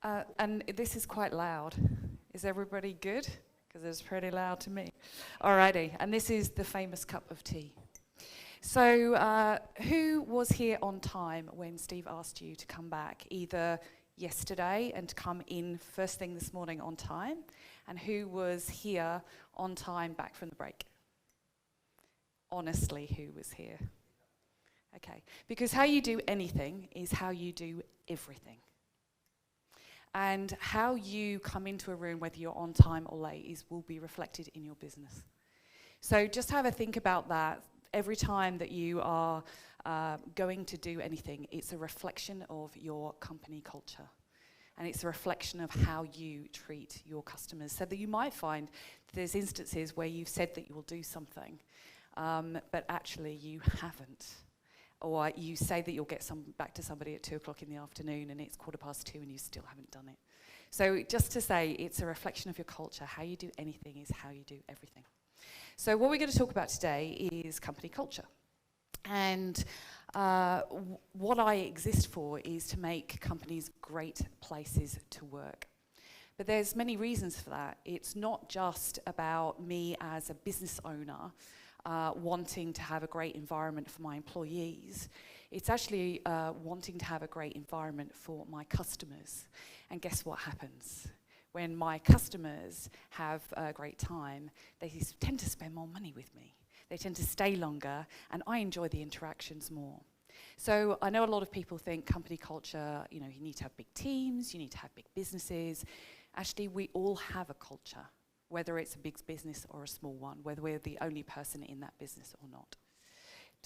And this is quite loud. Is everybody good? Because it's pretty loud to me. Alrighty, and this is the famous cup of tea. So, who was here on time when Steve asked you to come back, either yesterday and to come in first thing this morning on time, and who was here on time back from the break? Honestly, who was here? Okay, because how you do anything is how you do everything. And how you come into a room, whether you're on time or late, will be reflected in your business. So just have a think about that. Every time that you are going to do anything, it's a reflection of your company culture. And it's a reflection of how you treat your customers. So that you might find there's instances where you've said that you will do something, but actually you haven't. Or you say that you'll get back to somebody at 2 o'clock in the afternoon and it's 2:15 and you still haven't done it. So just to say, it's a reflection of your culture. How you do anything is how you do everything. So what we're going to talk about today is company culture. And what I exist for is to make companies great places to work. But there's many reasons for that. It's not just about me as a business owner wanting to have a great environment for my employees. It's actually wanting to have a great environment for my customers. And guess what happens? When my customers have a great time, they tend to spend more money with me. They tend to stay longer, and I enjoy the interactions more. So I know a lot of people think company culture, you need to have big teams, you need to have big businesses. Actually, we all have a culture, whether it's a big business or a small one, whether we're the only person in that business or not.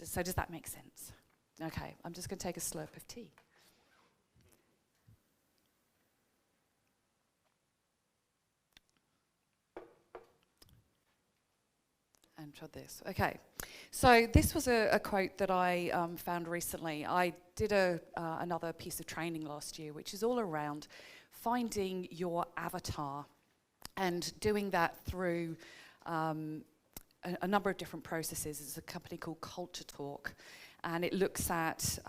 So does that make sense? Okay, I'm just going to take a slurp of tea. And try this. Okay, so this was a quote that I found recently. I did another piece of training last year, which is all around finding your avatar and doing that through a number of different processes. It's a company called Culture Talk, and it looks at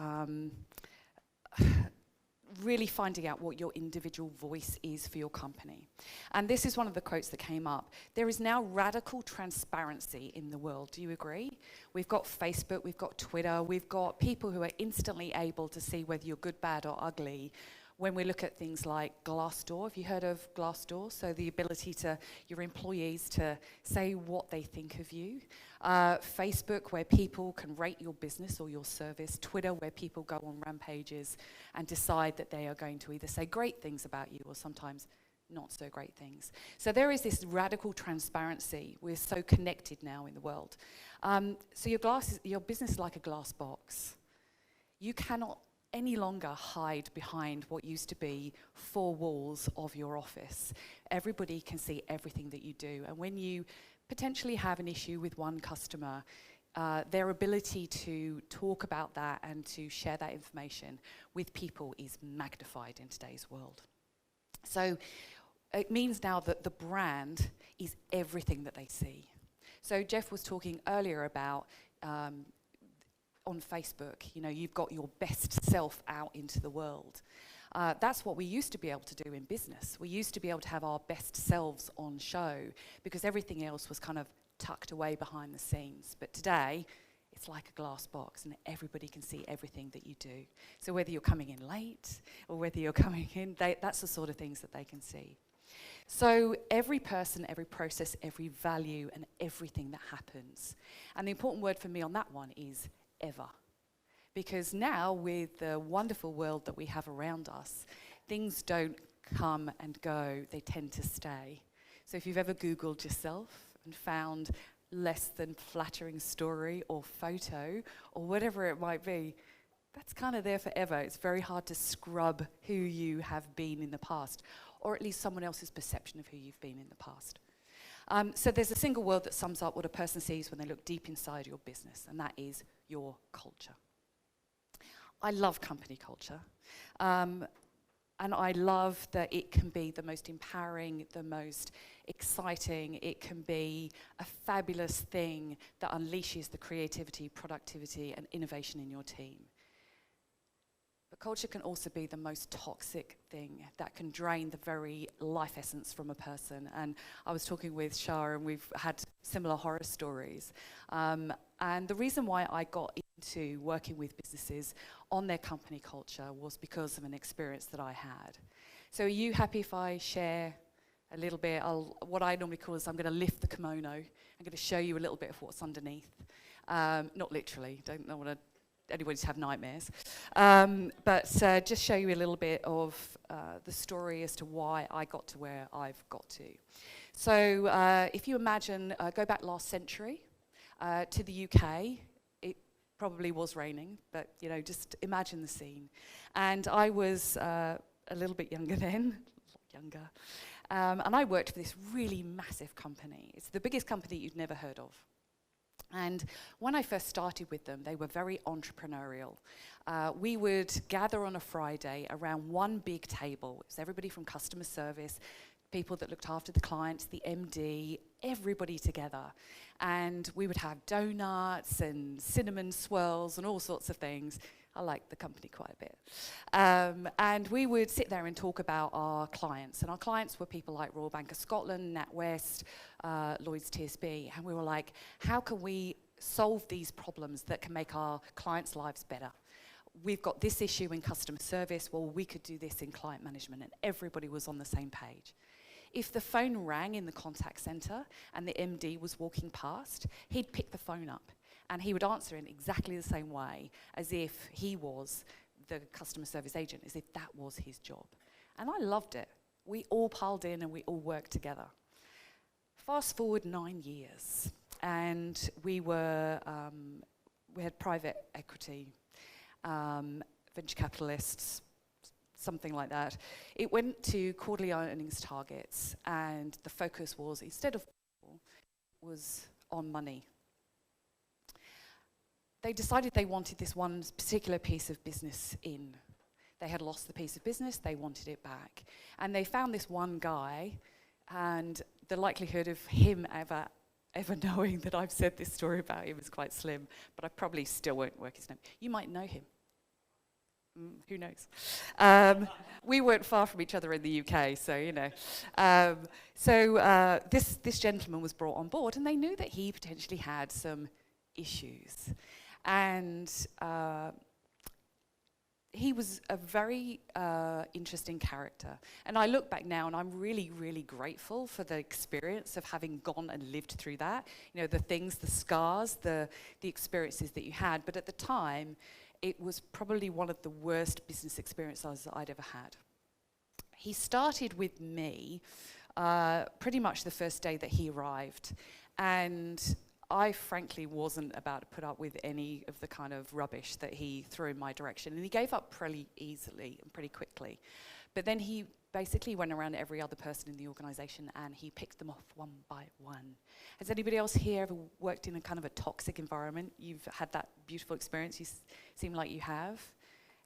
really finding out what your individual voice is for your company. And this is one of the quotes that came up. There is now radical transparency in the world. Do you agree? We've got Facebook, we've got Twitter, we've got people who are instantly able to see whether you're good, bad, or ugly. When we look at things like Glassdoor, have you heard of Glassdoor? So the ability to your employees to say what they think of you. Facebook, where people can rate your business or your service. Twitter, where people go on rampages and decide that they are going to either say great things about you or sometimes not so great things. So there is this radical transparency. We're so connected now in the world. So your business is like a glass box. You cannot any longer hide behind what used to be 4 walls of your office. Everybody can see everything that you do. And when you potentially have an issue with one customer, their ability to talk about that and to share that information with people is magnified in today's world. So it means now that the brand is everything that they see. So Jeff was talking earlier about on Facebook, you've got your best self out into the world. That's what we used to be able to do in business. We used to be able to have our best selves on show because everything else was kind of tucked away behind the scenes. But today, it's like a glass box and everybody can see everything that you do. So whether you're coming in late or whether you're coming in, that's the sort of things that they can see. So every person, every process, every value, and everything that happens. And the important word for me on that one is ever. Because now, with the wonderful world that we have around us, things don't come and go, they tend to stay. So if you've ever Googled yourself and found less than flattering story or photo or whatever it might be, that's kind of there forever. It's very hard to scrub who you have been in the past, or at least someone else's perception of who you've been in the past. So there's a single word that sums up what a person sees when they look deep inside your business, and that is your culture. I love company culture, and I love that it can be the most empowering, the most exciting. It can be a fabulous thing that unleashes the creativity, productivity, and innovation in your team. But culture can also be the most toxic thing that can drain the very life essence from a person. And I was talking with Shah, and we've had similar horror stories. And the reason why I got into working with businesses on their company culture was because of an experience that I had. So are you happy if I share a little bit? What I normally call is I'm going to lift the kimono. I'm going to show you a little bit of what's underneath. Not literally, don't want anybody to have nightmares. But just show you a little bit of the story as to why I got to where I've got to. So if you imagine, go back last century to the UK, it probably was raining, but just imagine the scene. And I was a little bit younger then, younger. And I worked for this really massive company. It's the biggest company you've never heard of. And when I first started with them, they were very entrepreneurial. We would gather on a Friday around one big table. It was everybody from customer service, people that looked after the clients, the MD, everybody together. And we would have donuts and cinnamon swirls and all sorts of things. I liked the company quite a bit. And we would sit there and talk about our clients. And our clients were people like Royal Bank of Scotland, NatWest, Lloyds TSB. And we were like, how can we solve these problems that can make our clients' lives better? We've got this issue in customer service. Well, we could do this in client management. And everybody was on the same page. If the phone rang in the contact center and the MD was walking past, he'd pick the phone up. And he would answer in exactly the same way as if he was the customer service agent, as if that was his job. And I loved it. We all piled in and we all worked together. Fast forward 9 years, and we had private equity, venture capitalists, something like that. It went to quarterly earnings targets, and the focus was, instead of was on money. They decided they wanted this one particular piece of business in. They had lost the piece of business, they wanted it back. And they found this one guy, and the likelihood of him ever knowing that I've said this story about him is quite slim, but I probably still won't work his name. You might know him. Who knows? We weren't far from each other in the UK, so this gentleman was brought on board, and they knew that he potentially had some issues. And he was a very interesting character. And I look back now and I'm really, really grateful for the experience of having gone and lived through that. The things, the scars, the experiences that you had. But at the time, it was probably one of the worst business experiences I'd ever had. He started with me pretty much the first day that he arrived. And I frankly wasn't about to put up with any of the kind of rubbish that he threw in my direction. And he gave up pretty easily and pretty quickly. But then he basically went around to every other person in the organisation and he picked them off one by one. Has anybody else here ever worked in a kind of a toxic environment? You've had that beautiful experience, you seem like you have.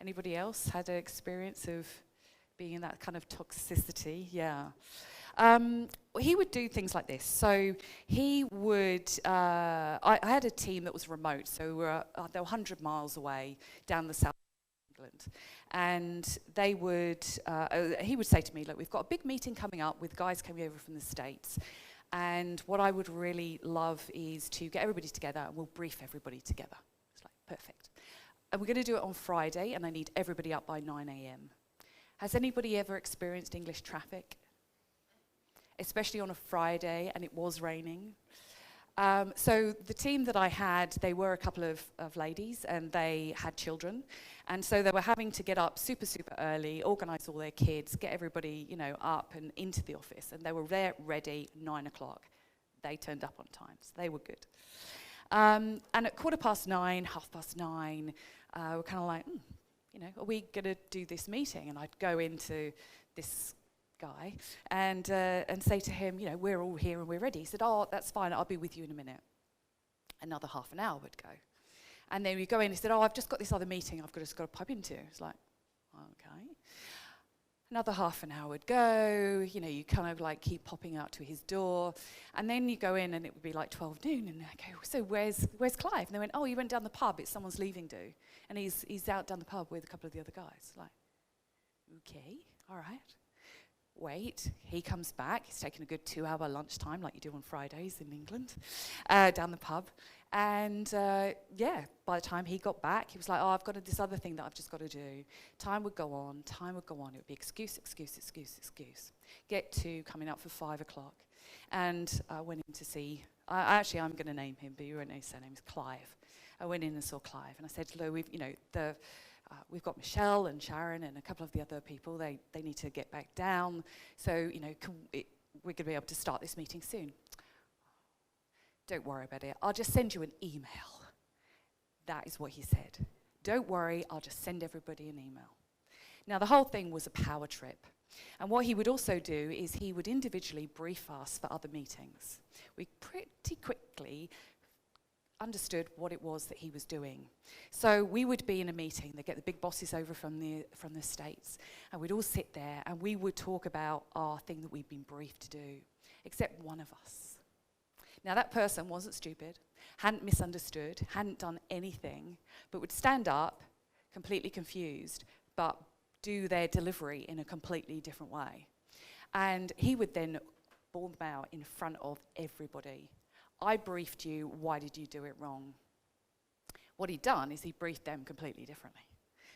Anybody else had an experience of being in that kind of toxicity? Yeah. He would do things like this. So he would, I had a team that was remote, so they were 100 miles away down the south of England. And they would, he would say to me, look, we've got a big meeting coming up with guys coming over from the States. And what I would really love is to get everybody together and we'll brief everybody together. It's like, perfect. And we're going to do it on Friday and I need everybody up by 9 a.m. Has anybody ever experienced English traffic? Especially on a Friday, and it was raining. So the team that I had, they were a couple of ladies, and they had children. And so they were having to get up super, super early, organise all their kids, get everybody, up and into the office. And they were there ready 9 o'clock. They turned up on time, so they were good. And at 9:15, 9:30, we're kind of like, are we going to do this meeting? And I'd go into this guy and say to him, we're all here and we're ready. He said, oh, that's fine, I'll be with you in a minute. Another half an hour would go. And then we go in, he said, oh, I've just got this other meeting I've just got to pop into. It's like, okay. Another half an hour would go, you know, you kind of like keep popping out to his door, and then you go in and it would be like 12 noon, and I go, so where's Clive? And they went, oh, he went down the pub, it's someone's leaving do. And he's out down the pub with a couple of the other guys. Like, okay, all right. Wait, he comes back, he's taken a good 2-hour lunchtime like you do on Fridays in England, down the pub. And yeah, by the time he got back, he was like, oh, I've got this other thing that I've just got to do. Time would go on. It would be excuse. Get to coming up for 5 o'clock. And I went in to see, actually I'm going to name him, but you won't know his surname, is Clive. I went in and saw Clive, and I said, look, we've got Michelle and Sharon and a couple of the other people. They need to get back down. So, you know, we're going to be able to start this meeting soon. Don't worry about it. I'll just send you an email. That is what he said. Don't worry, I'll just send everybody an email. Now, the whole thing was a power trip. And what he would also do is he would individually brief us for other meetings. We pretty quickly understood what it was that he was doing. So we would be in a meeting, they'd get the big bosses over from the States, and we'd all sit there and we would talk about our thing that we'd been briefed to do, except one of us. Now that person wasn't stupid, hadn't misunderstood, hadn't done anything, but would stand up, completely confused, but do their delivery in a completely different way. And he would then bawl them out in front of everybody. I briefed you, why did you do it wrong? What he'd done is he briefed them completely differently.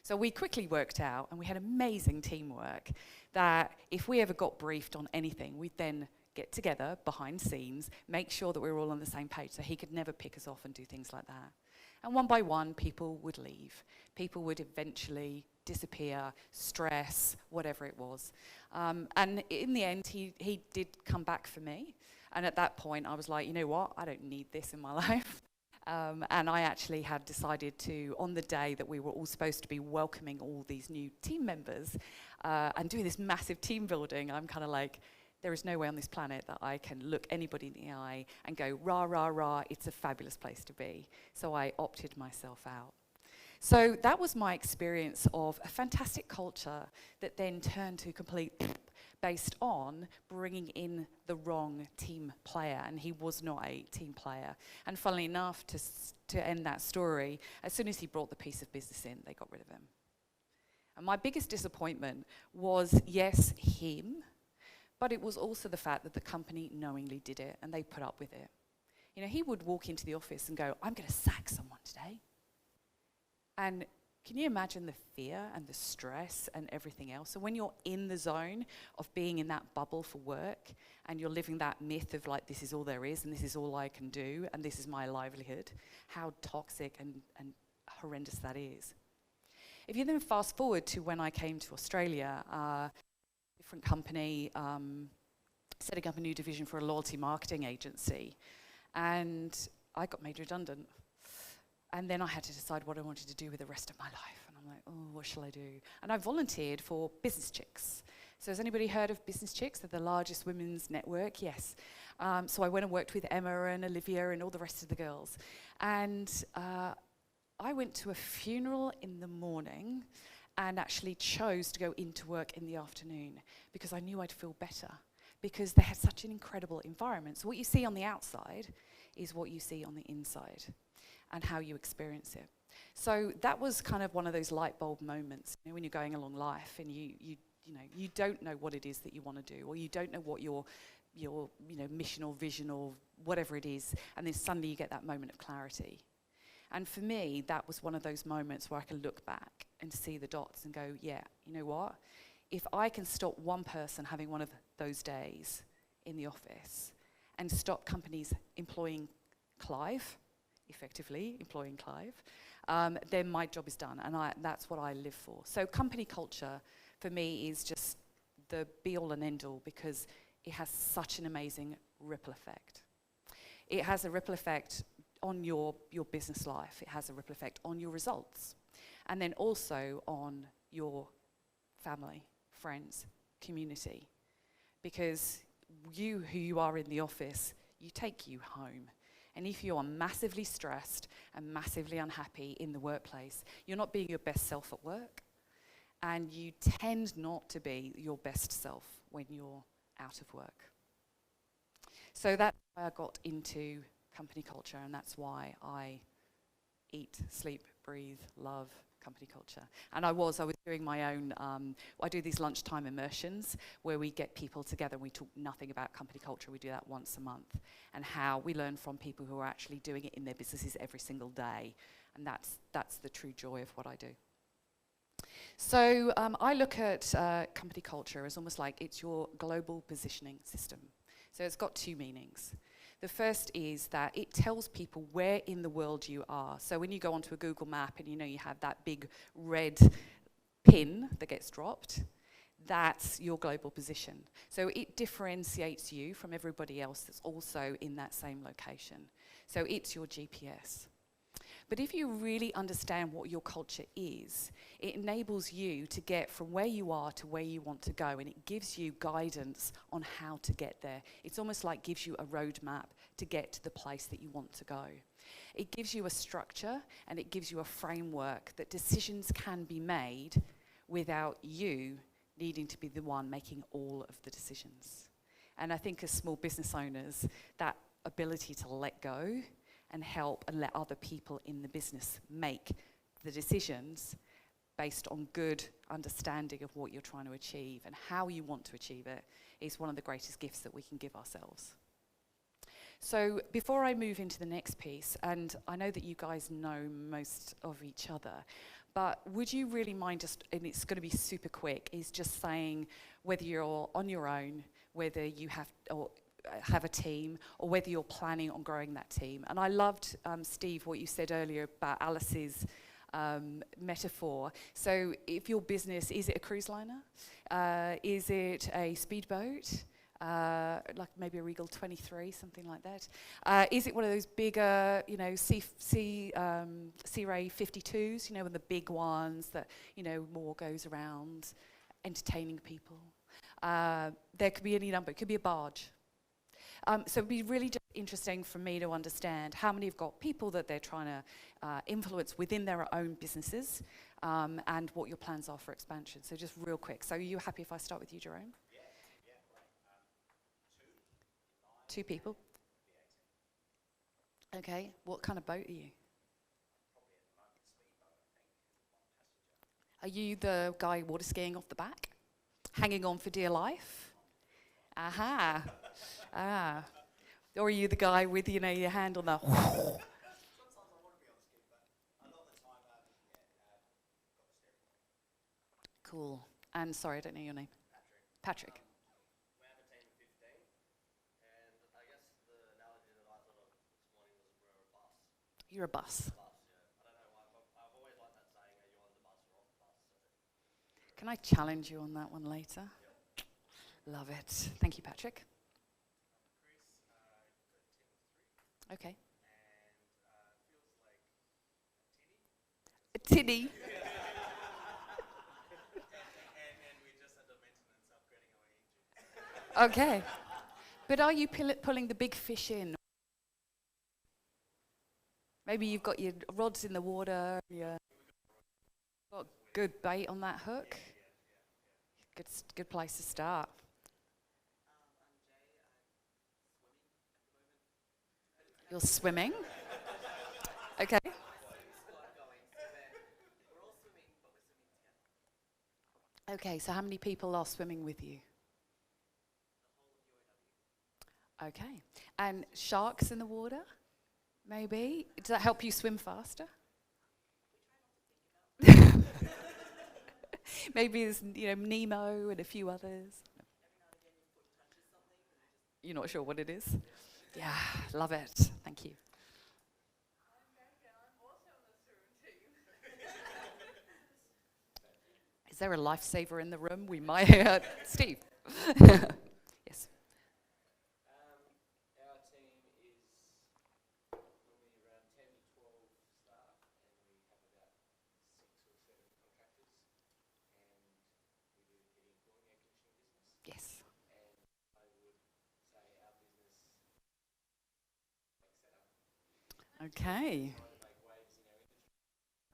So we quickly worked out, and we had amazing teamwork, that if we ever got briefed on anything, we'd then get together behind scenes, make sure that we were all on the same page, so he could never pick us off and do things like that. And one by one, people would leave. People would eventually disappear, stress, whatever it was. And in the end, he did come back for me. And at that point, I was like, you know what? I don't need this in my life. And I actually had decided to, on the day that we were all supposed to be welcoming all these new team members and doing this massive team building, I'm kind of like, there is no way on this planet that I can look anybody in the eye and go, rah, rah, rah, it's a fabulous place to be. So I opted myself out. So that was my experience of a fantastic culture that then turned to complete based on bringing in the wrong team player, and he was not a team player. And funnily enough, to end that story, as soon as he brought the piece of business in, they got rid of him. And my biggest disappointment was, yes, him, but it was also the fact that the company knowingly did it, and they put up with it. You know, he would walk into the office and go, I'm going to sack someone today. And can you imagine the fear and the stress and everything else? So when you're in the zone of being in that bubble for work, and you're living that myth of like, this is all there is, and this is all I can do, and this is my livelihood, how toxic and horrendous that is. If you then fast forward to when I came to Australia, different company, setting up a new division for a loyalty marketing agency, and I got made redundant. And then I had to decide what I wanted to do with the rest of my life. And I'm like, oh, what shall I do? And I volunteered for Business Chicks. So has anybody heard of Business Chicks? They're the largest women's network, yes. So I went and worked with Emma and Olivia and all the rest of the girls. And I went to a funeral in the morning and actually chose to go into work in the afternoon because I knew I'd feel better, because they had such an incredible environment. So what you see on the outside is what you see on the inside, and how you experience it. So that was kind of one of those light bulb moments, you know, when you're going along life and you don't know what it is that you want to do, or you don't know what your mission or vision or whatever it is, and then suddenly you get that moment of clarity. And for me, that was one of those moments where I can look back and see the dots and go, yeah, you know what? If I can stop one person having one of those days in the office and stop companies employing Clive, effectively employing Clive, then my job is done, and that's what I live for. So company culture, for me, is just the be-all and end-all, because it has such an amazing ripple effect. It has a ripple effect on your business life. It has a ripple effect on your results, and then also on your family, friends, community, because who you are in the office, you take you home. And if you are massively stressed and massively unhappy in the workplace, you're not being your best self at work. and you tend not to be your best self when you're out of work. So that's why I got into company culture, and that's why I eat, sleep, breathe, love company culture. And I was doing my own, I do these lunchtime immersions where we get people together and we talk nothing about company culture. We do that once a month, and how we learn from people who are actually doing it in their businesses every single day. And that's the true joy of what I do. So I look at company culture as almost like it's your global positioning system. So it's got two meanings. The first is that it tells people where in the world you are. So when you go onto a Google map and you have that big red pin that gets dropped, that's your global position. So it differentiates you from everybody else that's also in that same location. So it's your GPS. But if you really understand what your culture is, it enables you to get from where you are to where you want to go, and it gives you guidance on how to get there. It's almost like gives you a roadmap to get to the place that you want to go. It gives you a structure, and it gives you a framework that decisions can be made without you needing to be the one making all of the decisions. And I think as small business owners, that ability to let go and help and let other people in the business make the decisions based on good understanding of what you're trying to achieve and how you want to achieve it is one of the greatest gifts that we can give ourselves. So before I move into the next piece, and I know that you guys know most of each other, but would you really mind just, and it's going to be super quick, is just saying whether you're on your own, whether you have a team, or whether you're planning on growing that team. And I loved, Steve, what you said earlier about Alice's metaphor. So if your business, is it a cruise liner? Is it a speedboat? Like maybe a Regal 23, something like that. Is it one of those bigger, Sea Ray 52s, with the big ones that, more goes around entertaining people? There could be any number. It could be a barge. So it'd be really just interesting for me to understand how many have got people that they're trying to influence within their own businesses, and what your plans are for expansion. So just real quick. So are you happy if I start with you, Jerome? Yeah, great. Two people. Okay. What kind of boat are you? Probably at the moment speedboat, I think. One passenger. Are you the guy water skiing off the back? Hanging on for dear life? Aha. Ah. Or are you the guy with, your hand on the... Sometimes I want to be on the ski, but a lot of the time, got the steering wheel. Cool. And sorry, I don't know your name. Patrick. Patrick. We have a team of 15, and I guess the analogy that I thought of this morning was we're a bus. You're a bus. A bus, yeah. I don't know why, but I've always liked that saying, are you on the bus or off the bus? So. Can I challenge you on that one later? Yep. Love it. Thank you, Patrick. Chris, Okay. and feels like A tinny. and we just had the maintenance upgrading our engine. Okay. But are you pulling the big fish in? Maybe you've got your rods in the water. You've got good bait on that hook. Good place to start. You're swimming? Okay. Okay, so how many people are swimming with you? Okay. And sharks in the water? Maybe? Does that help you swim faster? Maybe there's, Nemo and a few others. You're not sure what it is? Yeah, love it. Thank you. Is there a lifesaver in the room? We might. Steve. Yes. Our team is normally around 10 to 12 staff, and we have about 6 or 7 contractors, and we do heating, cooling, air conditioning business. Yes. And I would say our business like setup. Okay. Trying to make waves in our industry.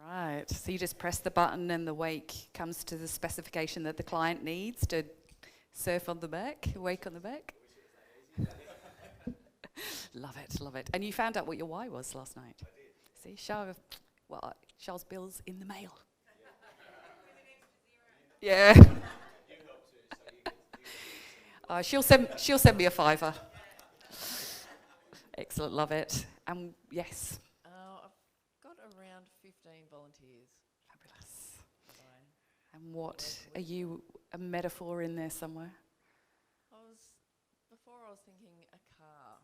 Right. So you just press the button and the wake comes to the specification that the client needs to surf on the back, wake on the back. Love it, love it. And you found out what your why was last night. See, Charles Bill's in the mail. Yeah. She'll send me a fiver. Excellent, love it. Yes. I've got around 15 volunteers. Fabulous. And what are you, a metaphor in there somewhere? Before I was thinking a car.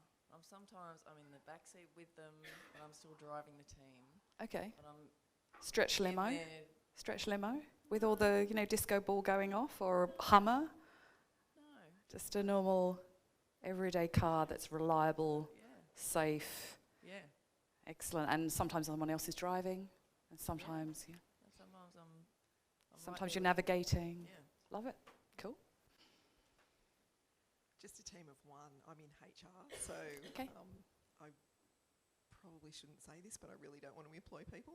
Sometimes I'm in the back seat with them, and I'm still driving the team. Okay. But I'm Stretch in limo? there. Stretch limo? With all the, disco ball going off? Or a Hummer? No. Just a normal, everyday car that's reliable, Yeah. safe. Yeah. Excellent. And sometimes someone else is driving. And sometimes, And sometimes I'm right sometimes there you're with them. navigating. Yeah. Love it. Cool. Just a team of one. I'm in HR, so Okay. I probably shouldn't say this, but I really don't want to employ people.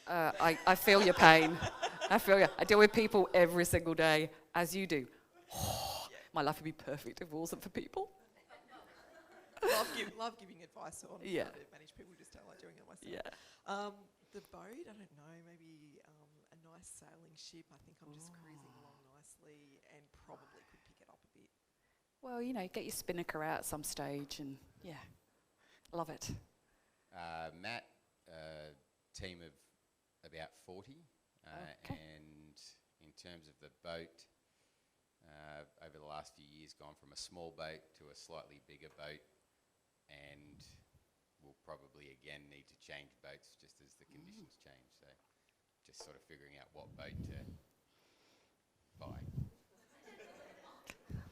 I feel your pain. I feel you. I deal with people every single day, as you do. My life would be perfect if it wasn't for people. Love giving advice on Yeah. how to manage people. Just don't like doing it myself. Yeah. The boat, I don't know, maybe a nice sailing ship. I think I'm just cruising along nicely and probably could pick it up a bit. Well, get your spinnaker out at some stage and, yeah, love it. Matt, team of about 40, Okay. and in terms of the boat, over the last few years gone from a small boat to a slightly bigger boat, and we'll probably again need to change boats just as the conditions change, so just sort of figuring out what boat to buy.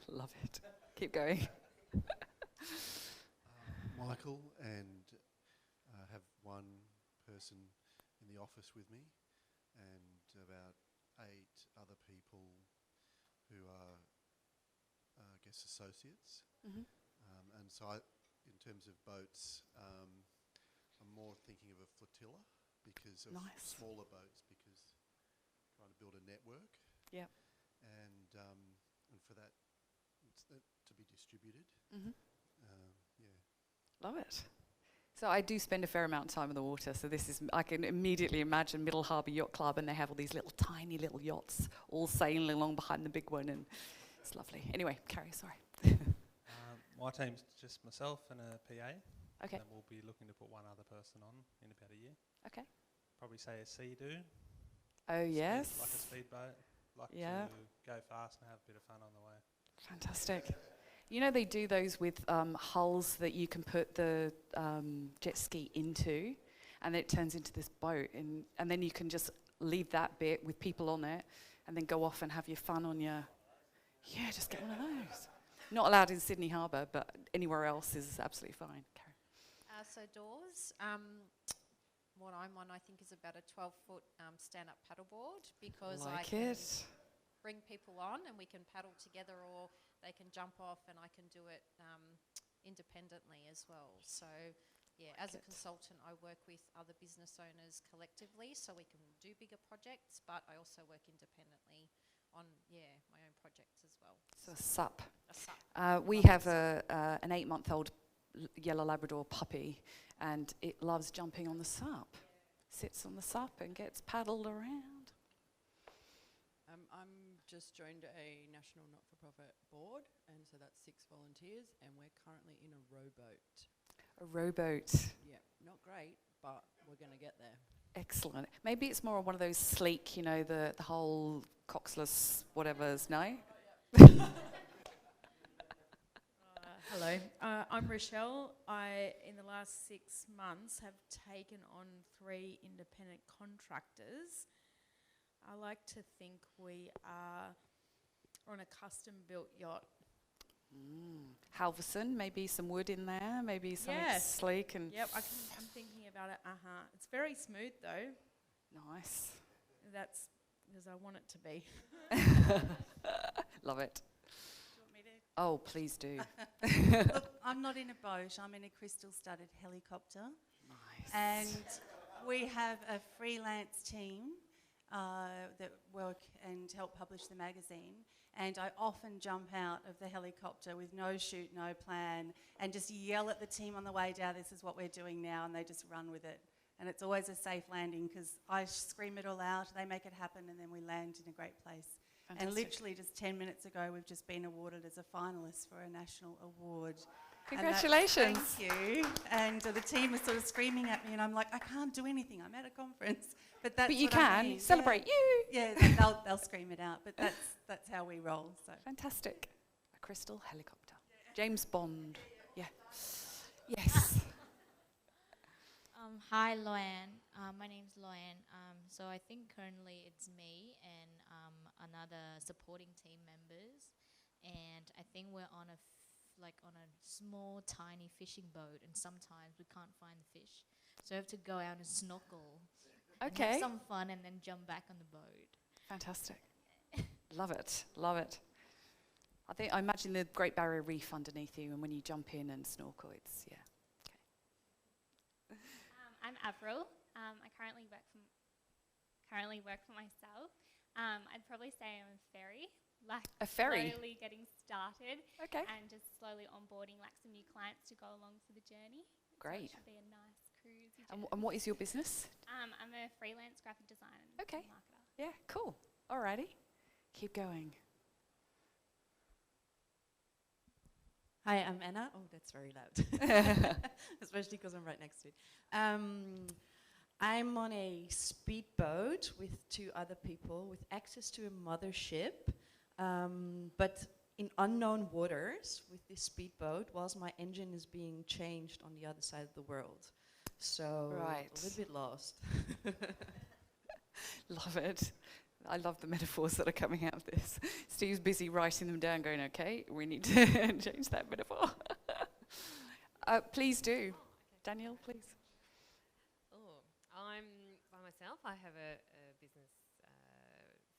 Love it. Keep going. Michael, and have one person in the office with me and about 8 other people who are, I guess, associates. Mhm. And so in terms of boats, I'm more thinking of a flotilla because of Nice. smaller boats, because trying to build a network. Yep. And for that to be distributed. Mhm. Yeah. Love it. So I do spend a fair amount of time on the water, so I can immediately imagine Middle Harbour Yacht Club, and they have all these tiny little yachts all sailing along behind the big one, and it's lovely. Anyway, Carrie, sorry. My team's just myself and a PA. Okay. And we'll be looking to put one other person on in about a year. Okay. Probably say a sea-doo. Oh, yes. Like a speedboat. Like Yeah. to go fast and have a bit of fun on the way. Fantastic. They do those with hulls that you can put the jet ski into, and it turns into this boat, and then you can just leave that bit with people on it, and then go off and have your fun on your... Yeah, just get one of those. Not allowed in Sydney Harbour, but anywhere else is absolutely fine. Karen. So doors, what I'm on I think is about a 12-foot stand-up paddleboard, because I Like can it. bring people on and we can paddle together, or they can jump off and I can do it independently as well. So yeah, as a it. consultant I work with other business owners collectively so we can do bigger projects, but I also work independently on my own projects as well. So a sup. A sup. We Love have a an 8-month-old yellow Labrador puppy, and it loves jumping on the sup. Sits on the sup and gets paddled around. I'm just joined a national not-for-profit board, and so that's 6 volunteers, and we're currently in a rowboat. A rowboat. Yeah, not great, but we're going to get there. Excellent. Maybe it's more one of those sleek, the whole coxless whatevers, no? Hello, I'm Rochelle. I, in the last 6 months, have taken on 3 independent contractors. I like to think we are on a custom-built yacht. Halverson, maybe some wood in there, maybe something Yes. sleek and Yep, I'm thinking about it. It's very smooth though. nice. That's because I want it to be. Love it. Do you want me to? Oh, please do. Look, I'm not in a boat. I'm in a crystal-studded helicopter. Nice. And We have a freelance team that work and help publish the magazine. And I often jump out of the helicopter with no shoot, no plan, and just yell at the team on the way down, this is what we're doing now, and they just run with it. And it's always a safe landing because I scream it all out, they make it happen, and then we land in a great place. Fantastic. And literally just 10 minutes ago, we've just been awarded as a finalist for a national award. Congratulations. Thank you. And the team is sort of screaming at me, and I'm like, I can't do anything. I'm at a conference. But that's But you what I can mean. celebrate you. Yeah, they'll scream it out. But that's how we roll. So Fantastic. A crystal helicopter. James Bond. Yeah. Yes. Hi, Loanne. My name's Loanne. So I think currently it's me and another supporting team members, and I think we're on a small, tiny fishing boat, and sometimes we can't find the fish, so we have to go out and snorkel. And Okay. have some fun and then jump back on the boat. Fantastic. Love it. Love it. I imagine the Great Barrier Reef underneath you, and when you jump in and snorkel, it's, yeah. I'm Avril. I currently work for myself. I'd probably say I'm a ferry, A ferry? slowly getting started, Okay. and just slowly onboarding some new clients to go along for the journey. Great. So it should be a nice cruisy And, journey. and what is your business? I'm a freelance graphic designer and Okay. marketer. Yeah, cool. Alrighty. Keep going. Hi, I'm Anna. Oh, that's very loud. Especially because I'm right next to it. I'm on a speedboat with 2 other people with access to a mothership, but in unknown waters with this speedboat whilst my engine is being changed on the other side of the world. So Right. a little bit lost. Love it. I love the metaphors that are coming out of this. Steve's busy writing them down, going, okay, we need to change that metaphor. Please do. Danielle, please. Oh, I'm by myself. I have a business,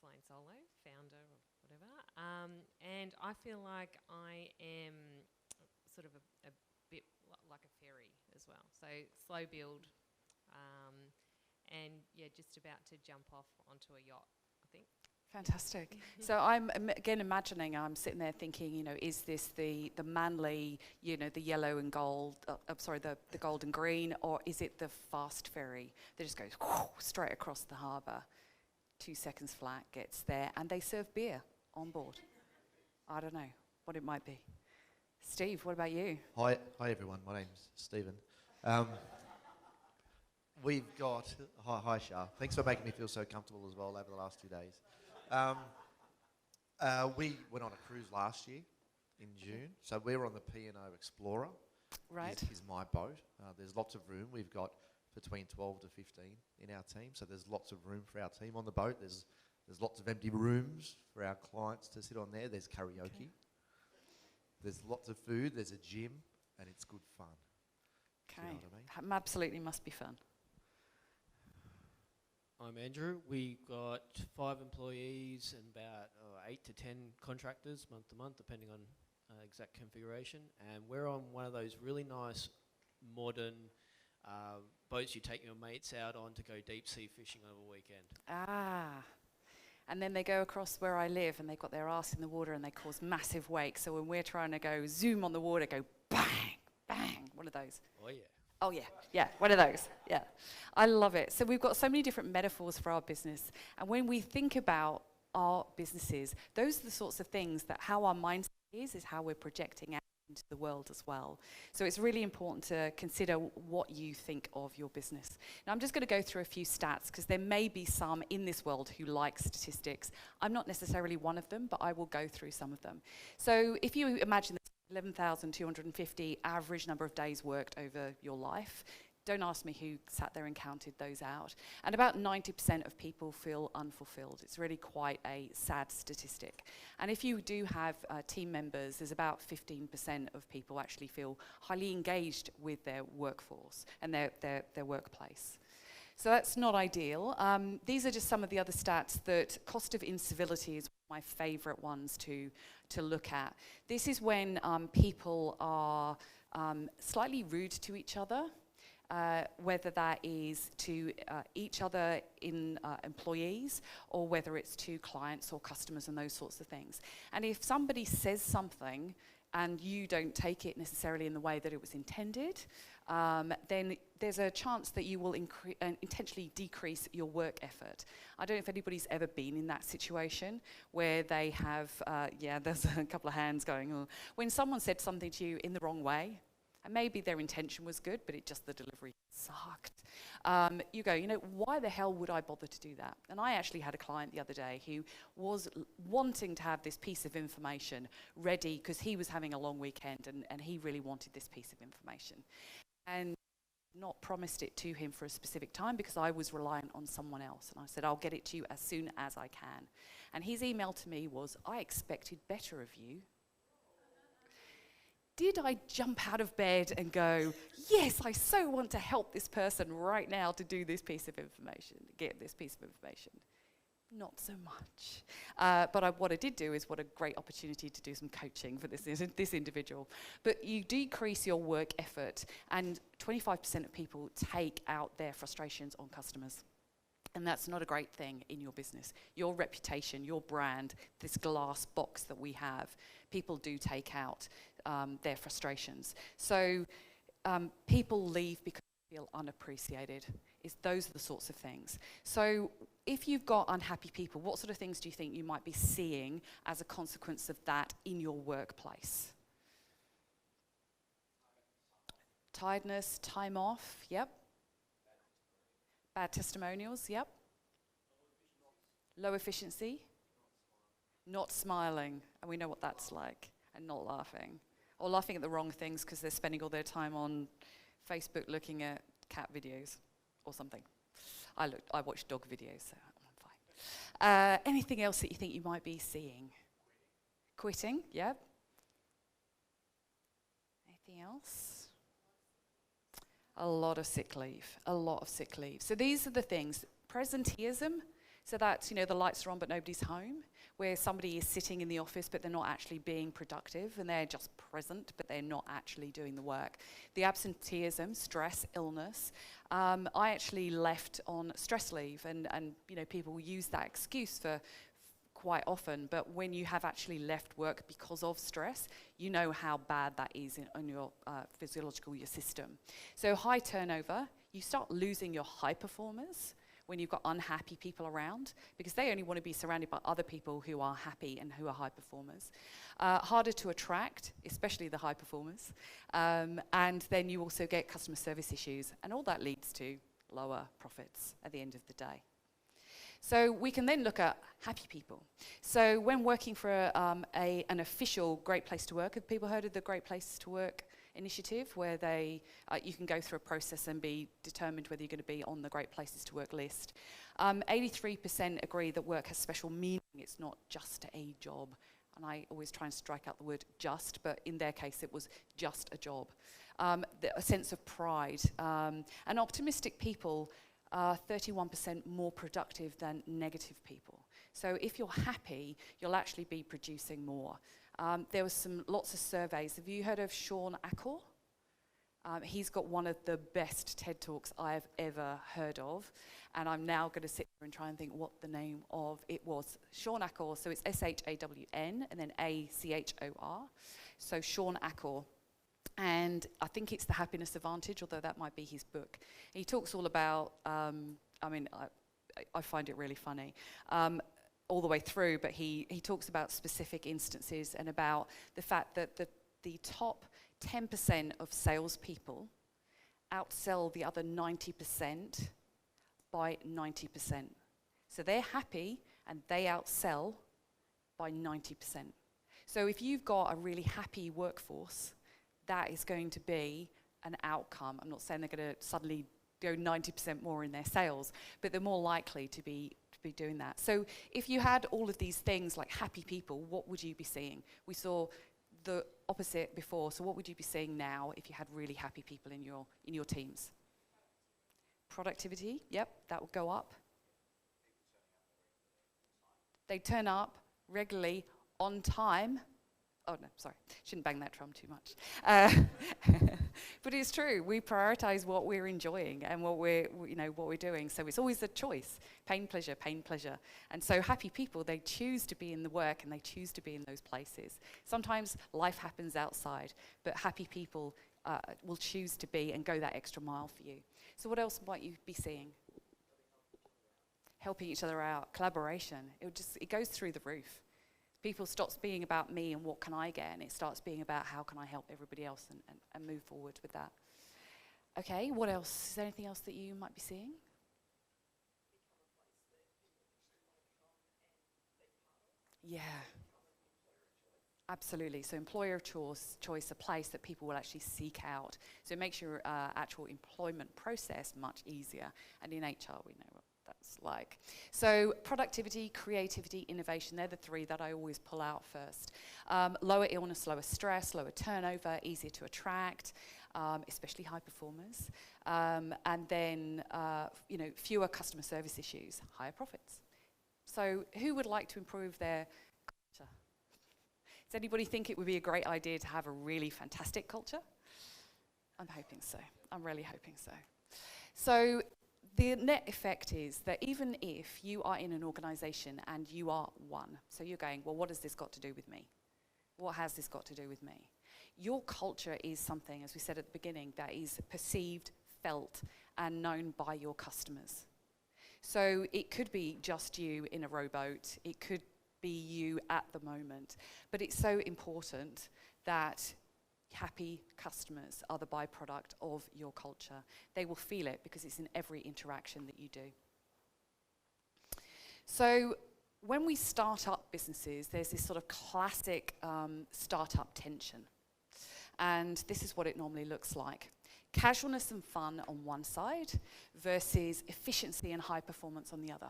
Flying Solo, founder or whatever. And I feel like I am sort of a bit like a ferry as well. So slow build, and yeah, just about to jump off onto a yacht, I think. Fantastic. So I'm again imagining, I'm sitting there thinking, is this the manly, the yellow and gold, the gold and green, or is it the fast ferry that just goes straight across the harbour, 2 seconds flat, gets there, and they serve beer on board? I don't know what it might be. Steve, what about you? Hi everyone. My name's Stephen. We've got hi Shah. Thanks for making me feel so comfortable as well over the last 2 days. We went on a cruise last year in June, so we're on the P&O Explorer. Right. Is my boat. There's lots of room. We've got between 12 to 15 in our team, so there's lots of room for our team on the boat. There's lots of empty rooms for our clients to sit on there. There's karaoke. Okay. There's lots of food. There's a gym, and it's good fun. Okay. Do you know what I mean? Absolutely must be fun. I'm Andrew. We got 5 employees and about 8 to 10 contractors month to month, depending on exact configuration. And we're on one of those really nice modern boats you take your mates out on to go deep sea fishing over a weekend. Ah. And then they go across where I live and they've got their arse in the water and they cause massive wakes. So when we're trying to go zoom on the water, go bang, bang, one of those. Oh yeah. Oh yeah, one of those, yeah. I love it. So we've got so many different metaphors for our business. And when we think about our businesses, those are the sorts of things that how our mindset is how we're projecting out into the world as well. So it's really important to consider what you think of your business. Now I'm just going to go through a few stats because there may be some in this world who like statistics. I'm not necessarily one of them, but I will go through some of them. So if you imagine 11,250 average number of days worked over your life. Don't ask me who sat there and counted those out. And about 90% of people feel unfulfilled. It's really quite a sad statistic. And if you do have team members, there's about 15% of people actually feel highly engaged with their workforce and their workplace. So that's not ideal. These are just some of the other stats that cost of incivility is my favorite ones to look at. This is when people are slightly rude to each other. whether that is to each other in employees, or whether it's to clients or customers and those sorts of things. And if somebody says something and you don't take it necessarily in the way that it was intended, then there's a chance that you will intentionally decrease your work effort. I don't know if anybody's ever been in that situation where they have, yeah, there's a couple of hands going, oh. When someone said something to you in the wrong way, and maybe their intention was good, but the delivery sucked. You go, you know, why the hell would I bother to do that? And I actually had a client the other day who was wanting to have this piece of information ready because he was having a long weekend and he really wanted this piece of information. And not promised it to him for a specific time because I was reliant on someone else. And I said, I'll get it to you as soon as I can. And his email to me was, I expected better of you. Did I jump out of bed and go, yes, I so want to help this person right now to do this piece of information, get this piece of information? Not so much. But what I did do is what a great opportunity to do some coaching for this individual. But you decrease your work effort, and 25% of people take out their frustrations on customers. And that's not a great thing in your business. Your reputation, your brand, this glass box that we have, people do take out their frustrations. So people leave because they feel unappreciated. Those are the sorts of things. So if you've got unhappy people, what sort of things do you think you might be seeing as a consequence of that in your workplace? Tiredness, time off, yep. Bad testimonials, yep. Low efficiency. Not smiling, and we know what that's like, and not laughing. Or laughing at the wrong things because they're spending all their time on Facebook looking at cat videos or something. I watch dog videos, so I'm fine. Anything else that you think you might be seeing? Quitting, yep. Anything else? A lot of sick leave, a lot of sick leave. So these are the things. Presenteeism, so that's, you know, the lights are on but nobody's home, where somebody is sitting in the office but they're not actually being productive and they're just present but they're not actually doing the work. The absenteeism, stress, illness. I actually left on stress leave and you know, people use that excuse for quite often, but when you have actually left work because of stress, you know how bad that is on your physiological, your system. So high turnover, you start losing your high performers when you've got unhappy people around, because they only want to be surrounded by other people who are happy and who are high performers. Harder to attract, especially the high performers. And then you also get customer service issues, and all that leads to lower profits at the end of the day. So we can then look at happy people. So when working for an official Great Place to Work, have people heard of the Great Place to Work initiative, where you can go through a process and be determined whether you're going to be on the Great Places to Work list. 83% agree that work has special meaning. It's not just a job. And I always try and strike out the word just, but in their case it was just a job. A sense of pride. And optimistic people are 31% more productive than negative people. So if you're happy, you'll actually be producing more. There was lots of surveys. Have you heard of Sean Acker? He's got one of the best TED Talks I've ever heard of, and I'm now going to sit there and try and think what the name of it was. Sean Acker, so it's S-H-A-W-N and then A-C-H-O-R. So Sean Acker. And I think it's The Happiness Advantage, although that might be his book. He talks all about, I find it really funny, all the way through, but he talks about specific instances and about the fact that the top 10% of salespeople outsell the other 90% by 90%. So they're happy and they outsell by 90%. So if you've got a really happy workforce, that is going to be an outcome. I'm not saying they're going to suddenly go 90% more in their sales, but they're more likely to be doing that. So if you had all of these things like happy people, what would you be seeing? We saw the opposite before, so what would you be seeing now if you had really happy people in your teams? Productivity, yep, that would go up. They turn up regularly on time. Oh no, sorry, shouldn't bang that drum too much. But it's true. We prioritize what we're enjoying and what we're doing. So it's always a choice: pain, pleasure, pain, pleasure. And so happy people, they choose to be in the work and they choose to be in those places. Sometimes life happens outside, but happy people will choose to be and go that extra mile for you. So what else might you be seeing? Helping each other out, collaboration. It goes through the roof. People stops being about me and what can I get, and it starts being about how can I help everybody else and move forward with that. Okay, what else? Is there anything else that you might be seeing? Yeah. Absolutely. So employer of choice, a place that people will actually seek out. So it makes your actual employment process much easier. And in HR, we know what that's like. So productivity, creativity, innovation, they're the three that I always pull out first. Lower illness, lower stress, lower turnover, easier to attract, especially high performers. And then, fewer customer service issues, higher profits. So who would like to improve their culture? Does anybody think it would be a great idea to have a really fantastic culture? I'm hoping so. I'm really hoping so. So the net effect is that even if you are in an organization and you are one, so you're going, well, what has this got to do with me? What has this got to do with me? Your culture is something, as we said at the beginning, that is perceived, felt, and known by your customers. So it could be just you in a rowboat. It could be you at the moment. But it's so important that happy customers are the byproduct of your culture. They will feel it because it's in every interaction that you do. So when we start up businesses, there's this sort of classic startup tension. And this is what it normally looks like. Casualness and fun on one side versus efficiency and high performance on the other.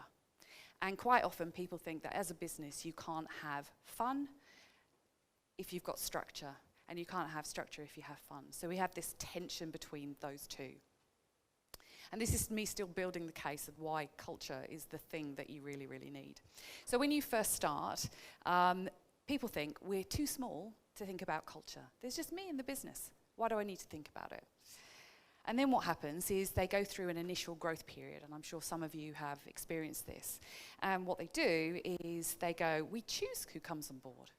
And quite often people think that as a business you can't have fun if you've got structure, and you can't have structure if you have fun. So we have this tension between those two. And this is me still building the case of why culture is the thing that you really, really need. So when you first start, people think we're too small to think about culture. There's just me in the business. Why do I need to think about it? And then what happens is they go through an initial growth period, and I'm sure some of you have experienced this. And what they do is they go, we choose who comes on board.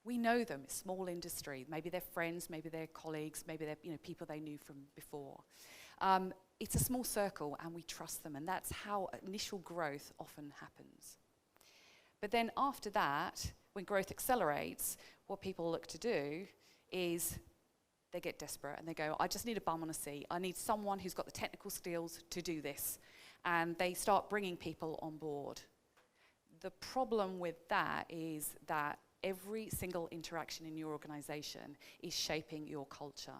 We know them, it's small industry. Maybe they're friends, maybe they're colleagues, maybe they're people they knew from before. It's a small circle and we trust them, and that's how initial growth often happens. But then after that, when growth accelerates, what people look to do is they get desperate and they go, I just need a bum on a seat. I need someone who's got the technical skills to do this. And they start bringing people on board. The problem with that is that every single interaction in your organization is shaping your culture.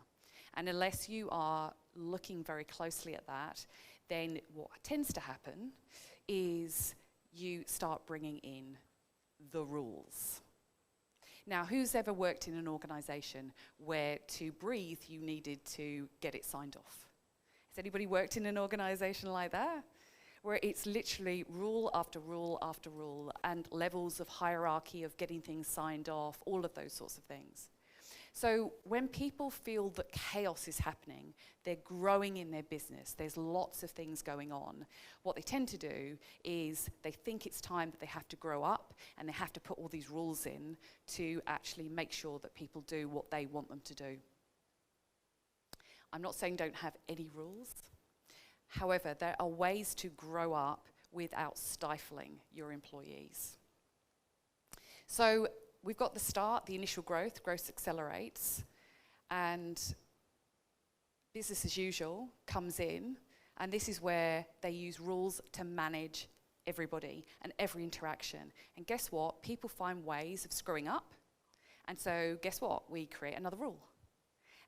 And unless you are looking very closely at that, then what tends to happen is you start bringing in the rules. Now, who's ever worked in an organization where to breathe you needed to get it signed off? Has anybody worked in an organization like that? Where it's literally rule after rule after rule and levels of hierarchy of getting things signed off, all of those sorts of things. So when people feel that chaos is happening, they're growing in their business, there's lots of things going on, what they tend to do is they think it's time that they have to grow up and they have to put all these rules in to actually make sure that people do what they want them to do. I'm not saying don't have any rules. However, there are ways to grow up without stifling your employees. So we've got the start, the initial growth accelerates, and business as usual comes in, and this is where they use rules to manage everybody and every interaction. And guess what? People find ways of screwing up, and so guess what? We create another rule.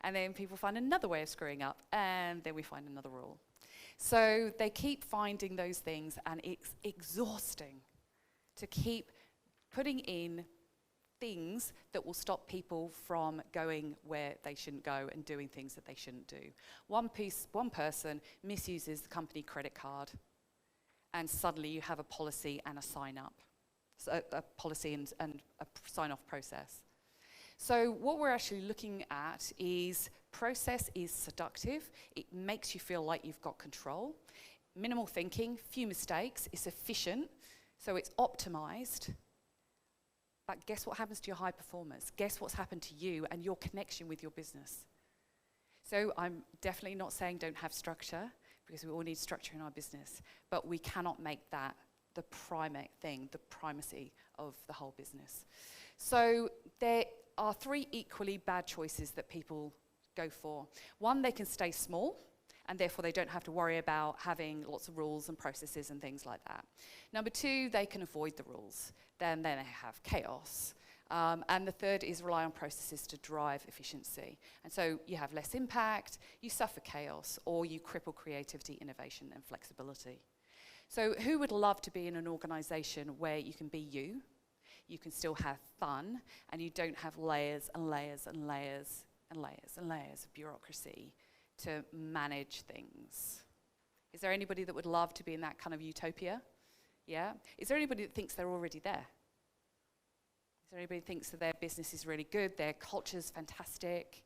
And then people find another way of screwing up, and then we find another rule. So they keep finding those things, and it's exhausting to keep putting in things that will stop people from going where they shouldn't go and doing things that they shouldn't do. One person misuses the company credit card, and suddenly you have a policy and a sign-up, so a policy and a sign-off process. So what we're actually looking at is process is seductive. It makes you feel like you've got control. Minimal thinking, few mistakes, it's efficient, so it's optimized. But guess what happens to your high performers? Guess what's happened to you and your connection with your business? So I'm definitely not saying don't have structure, because we all need structure in our business, but we cannot make that the primate thing, the primacy of the whole business. So there are 3 equally bad choices that people go for. One, they can stay small, and therefore they don't have to worry about having lots of rules and processes and things like that. Number 2, they can avoid the rules. Then they have chaos. And the third is rely on processes to drive efficiency. And so you have less impact, you suffer chaos, or you cripple creativity, innovation, and flexibility. So who would love to be in an organization where you can be you can still have fun, and you don't have layers and layers and layers and layers and layers of bureaucracy to manage things? Is there anybody that would love to be in that kind of utopia? Yeah? Is there anybody that thinks they're already there? Is there anybody that thinks that their business is really good, their culture's fantastic,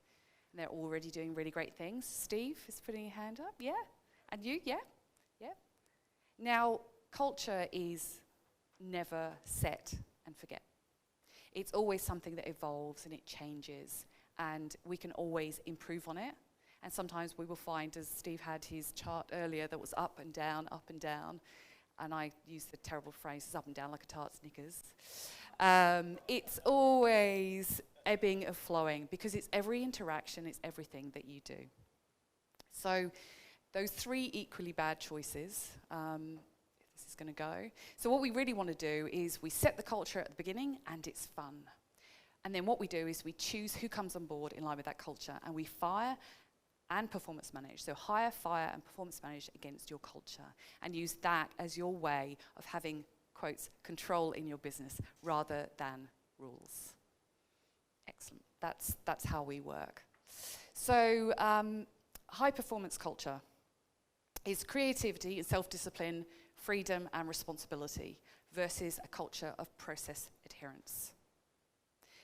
and they're already doing really great things? Steve is putting your hand up, yeah? And you, yeah? Yeah? Now, culture is never set and forget. It's always something that evolves and it changes, and we can always improve on it. And sometimes we will find, as Steve had his chart earlier, that was up and down, and I use the terrible phrase, it's up and down like a tart Snickers. It's always ebbing and flowing, because it's every interaction, it's everything that you do. So those 3 equally bad choices, this is going to go. So what we really want to do is we set the culture at the beginning, and it's fun. And then what we do is we choose who comes on board in line with that culture, and we fire and performance manage. So hire, fire, and performance manage against your culture, and use that as your way of having, quotes, control in your business rather than rules. Excellent. That's how we work. So high performance culture is creativity and self-discipline, freedom and responsibility, versus a culture of process adherence.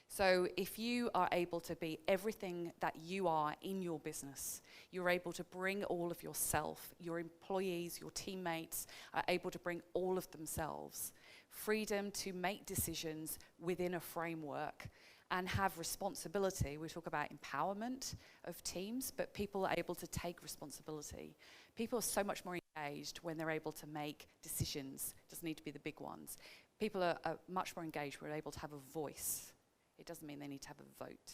So if you are able to be everything that you are in your business, you're able to bring all of yourself, your employees, your teammates are able to bring all of themselves, freedom to make decisions within a framework and have responsibility. We talk about empowerment of teams, but people are able to take responsibility. People are so much more engaged when they're able to make decisions. It doesn't need to be the big ones. People are much more engaged when they're able to have a voice. It doesn't mean they need to have a vote.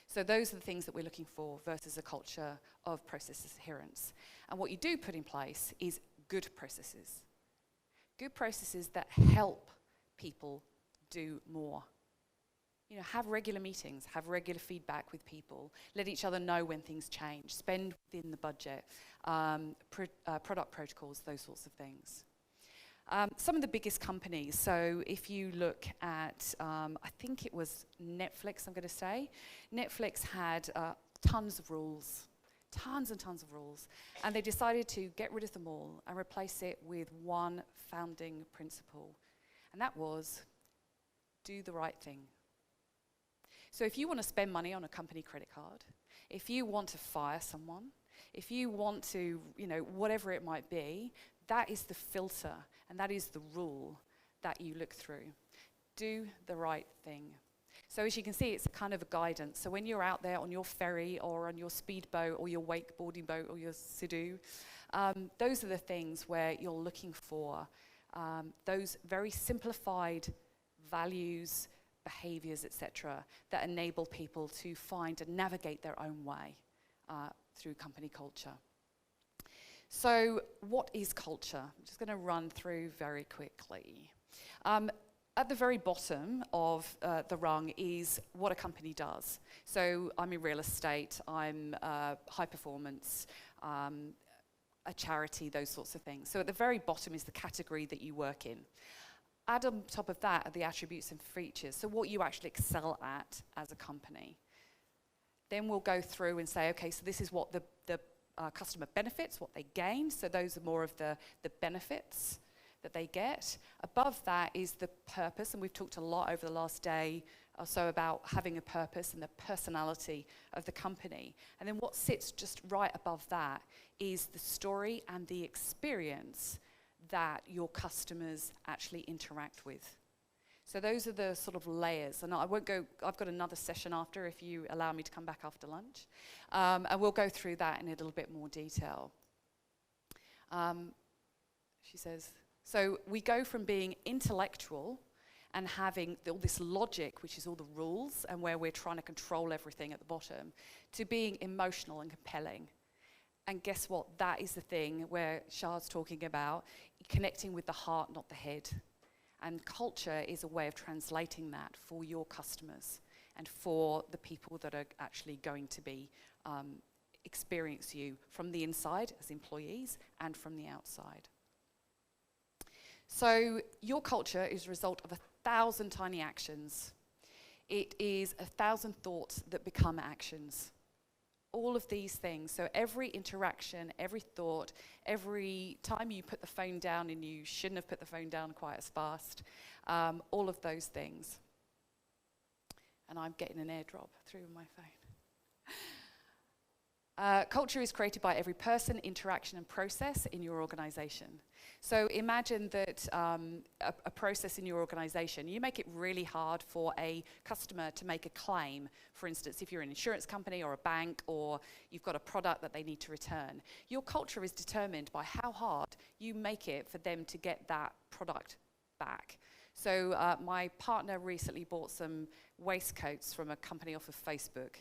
So those are the things that we're looking for versus a culture of process adherence. And what you do put in place is good processes. Good processes that help people do more. You know, have regular meetings, have regular feedback with people, let each other know when things change, spend within the budget, product protocols, those sorts of things. Some of the biggest companies, so if you look at, I think it was Netflix, I'm going to say. Netflix had tons of rules, tons and tons of rules, and they decided to get rid of them all and replace it with one founding principle, and that was do the right thing. So if you want to spend money on a company credit card, if you want to fire someone, if you want to, you know, whatever it might be, that is the filter and that is the rule that you look through. Do the right thing. So as you can see, it's a kind of a guidance. So when you're out there on your ferry or on your speedboat or your wakeboarding boat or your Sea-Doo, those are the things where you're looking for those very simplified values, behaviors, etc., that enable people to find and navigate their own way through company culture. So what is culture? I'm just going to run through very quickly. At the very bottom of the rung is what a company does. So I'm in real estate, I'm high performance, a charity, those sorts of things. So at the very bottom is the category that you work in. Add on top of that are the attributes and features, so what you actually excel at as a company. Then we'll go through and say, okay, so this is what the customer benefits, what they gain, so those are more of the benefits that they get. Above that is the purpose, and we've talked a lot over the last day also about having a purpose and the personality of the company. And then what sits just right above that is the story and the experience that your customers actually interact with. So those are the sort of layers. And I won't go, I've got another session after if you allow me to come back after lunch. And we'll go through that in a little bit more detail. She says, so we go from being intellectual and having all this logic, which is all the rules and where we're trying to control everything at the bottom, to being emotional and compelling. And guess what? That is the thing where Shah's talking about connecting with the heart, not the head. And culture is a way of translating that for your customers and for the people that are actually going to be experience you from the inside as employees and from the outside. So your culture is a result of 1,000 tiny actions. It is 1,000 thoughts that become actions. All of these things. So every interaction, every thought, every time you put the phone down and you shouldn't have put the phone down quite as fast, all of those things. And I'm getting an airdrop through my phone. Culture is created by every person, interaction, and process in your organization. So imagine that a process in your organization, you make it really hard for a customer to make a claim. For instance, if you're an insurance company or a bank or you've got a product that they need to return. Your culture is determined by how hard you make it for them to get that product back. So my partner recently bought some waistcoats from a company off of Facebook.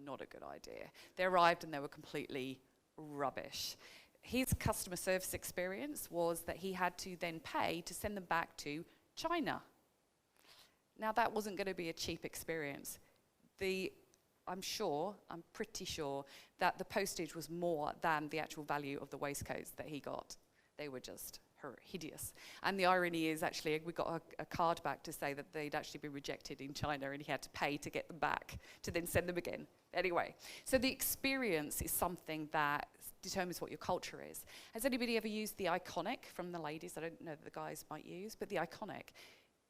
Not a good idea. They arrived and they were completely rubbish. His customer service experience was that he had to then pay to send them back to China. Now that wasn't going to be a cheap experience. I'm pretty sure that the postage was more than the actual value of the waistcoats that he got. They were just hideous. And the irony is actually we got a card back to say that they'd actually been rejected in China and he had to pay to get them back to then send them again. Anyway, so the experience is something that determines what your culture is. Has anybody ever used the Iconic from the ladies? I don't know that the guys might use, but the Iconic.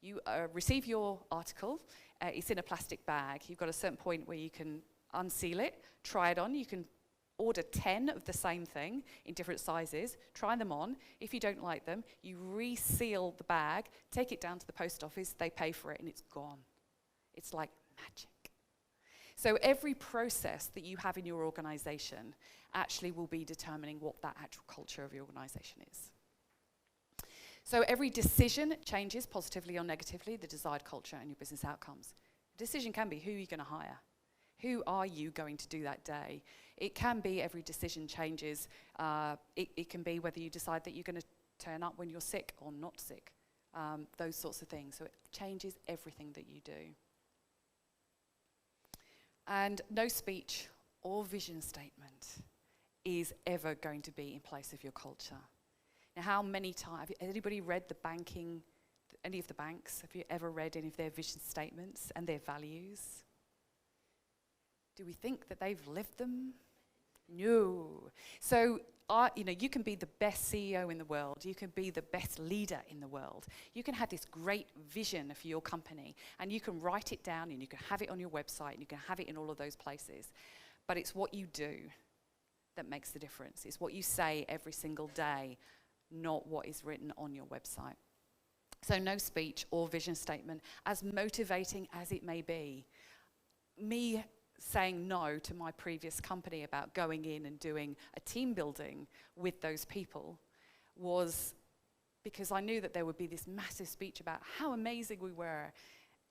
You receive your article, it's in a plastic bag. You've got a certain point where you can unseal it, try it on. You can order 10 of the same thing in different sizes, try them on. If you don't like them, you reseal the bag, take it down to the post office, they pay for it, and it's gone. It's like magic. So every process that you have in your organization actually will be determining what that actual culture of your organization is. So every decision changes positively or negatively the desired culture and your business outcomes. The decision can be who you're going to hire. Who are you going to do that day? It can be every decision changes. It can be whether you decide that you're going to turn up when you're sick or not sick. Those sorts of things. So it changes everything that you do. And no speech or vision statement is ever going to be in place of your culture. Now, how many times, has anybody read any of the banks? Have you ever read any of their vision statements and their values? Do we think that they've lived them? No. So, you can be the best CEO in the world. You can be the best leader in the world. You can have this great vision for your company, and you can write it down, and you can have it on your website, and you can have it in all of those places. But it's what you do that makes the difference. It's what you say every single day, not what is written on your website. So no speech or vision statement, as motivating as it may be. Me saying no to my previous company about going in and doing a team building with those people was because I knew that there would be this massive speech about how amazing we were,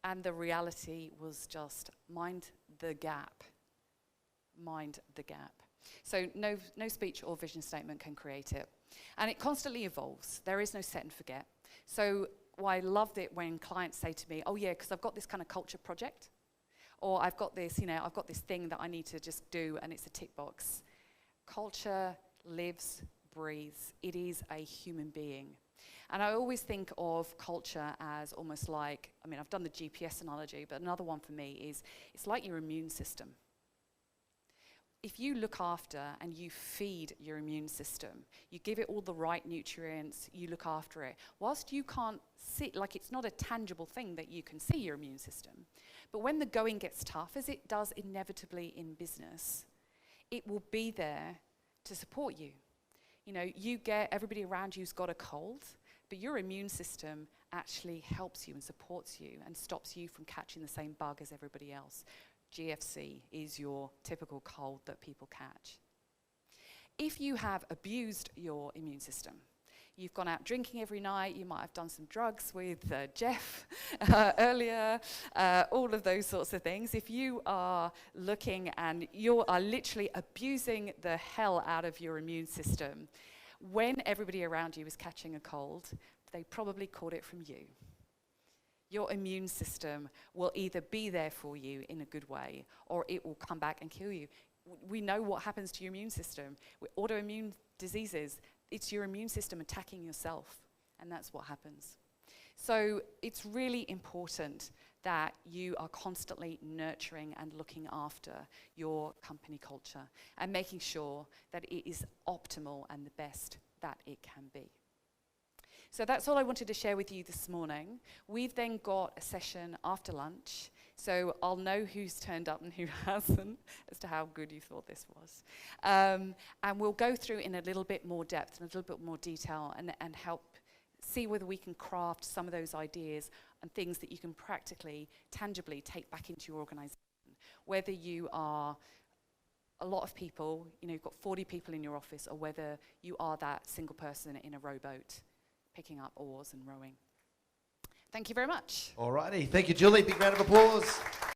and the reality was just mind the gap. Mind the gap. So no speech or vision statement can create it. And it constantly evolves. There is no set and forget. So I loved it when clients say to me, oh yeah, because I've got this kind of culture project, or I've got this, I've got this thing that I need to just do, and it's a tick box. Culture lives, breathes. It is a human being. And I always think of culture as almost like, I've done the GPS analogy, but another one for me is it's like your immune system. If you look after and you feed your immune system, you give it all the right nutrients, you look after it, whilst you can't see, like it's not a tangible thing that you can see your immune system, But when the going gets tough, as it does inevitably in business, it will be there to support you. You know, everybody around you's got a cold, but your immune system actually helps you and supports you and stops you from catching the same bug as everybody else. GFC is your typical cold that people catch. If you have abused your immune system, you've gone out drinking every night, you might have done some drugs with Jeff earlier, all of those sorts of things. If you are looking and you are literally abusing the hell out of your immune system, when everybody around you is catching a cold, they probably caught it from you. Your immune system will either be there for you in a good way, or it will come back and kill you. We know what happens to your immune system. With autoimmune diseases, it's your immune system attacking yourself, and that's what happens. So it's really important that you are constantly nurturing and looking after your company culture and making sure that it is optimal and the best that it can be. So that's all I wanted to share with you this morning. We've then got a session after lunch, so I'll know who's turned up and who hasn't as to how good you thought this was. And we'll go through in a little bit more depth and a little bit more detail and help see whether we can craft some of those ideas and things that you can practically, tangibly take back into your organization. Whether you are a lot of people, you know, you've got 40 people in your office, or whether you are that single person in a rowboat picking up oars and rowing. Thank you very much. Alrighty, thank you, Julie. Big round of applause.